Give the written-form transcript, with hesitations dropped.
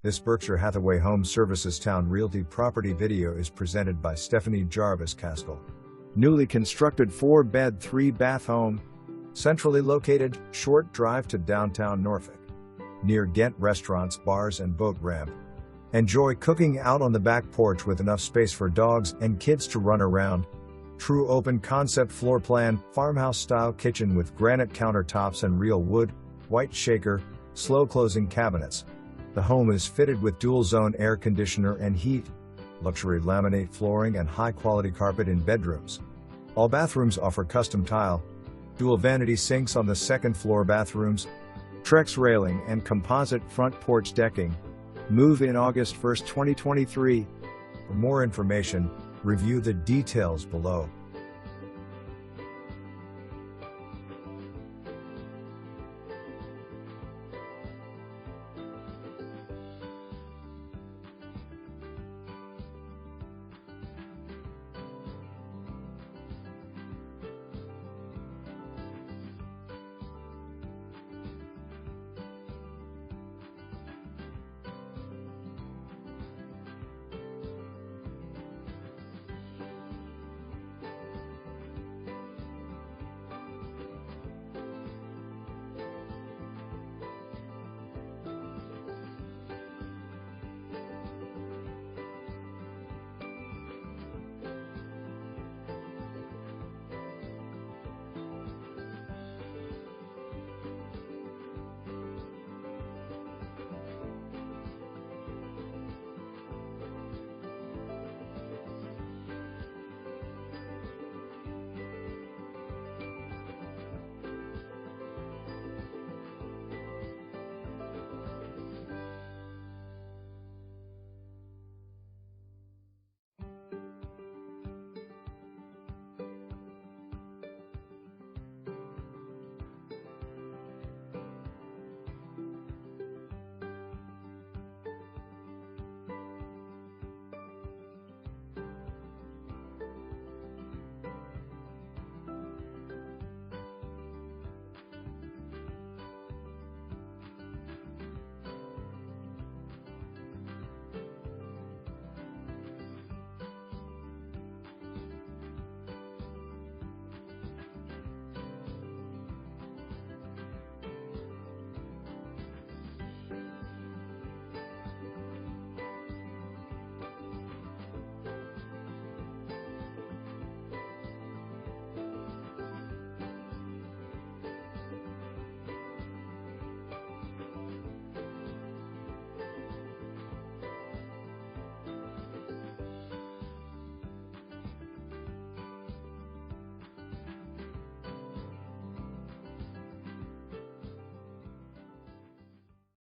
This Berkshire Hathaway Home Services Towne Realty property video is presented by Stephanie Jarvis Caskell. Newly constructed 4-bed, 3-bath home. Centrally located, short drive to downtown Norfolk. Near Ghent restaurants, bars and boat ramp. Enjoy cooking out on the back porch with enough space for dogs and kids to run around. True open concept floor plan, farmhouse style kitchen with granite countertops and real wood, white shaker, slow closing cabinets. The home is fitted with dual zone air conditioner and heat, luxury laminate flooring and high quality carpet in bedrooms. All bathrooms offer custom tile, dual vanity sinks on the second floor bathrooms, Trex railing and composite front porch decking. Move in August 1, 2023. For more information, review the details below.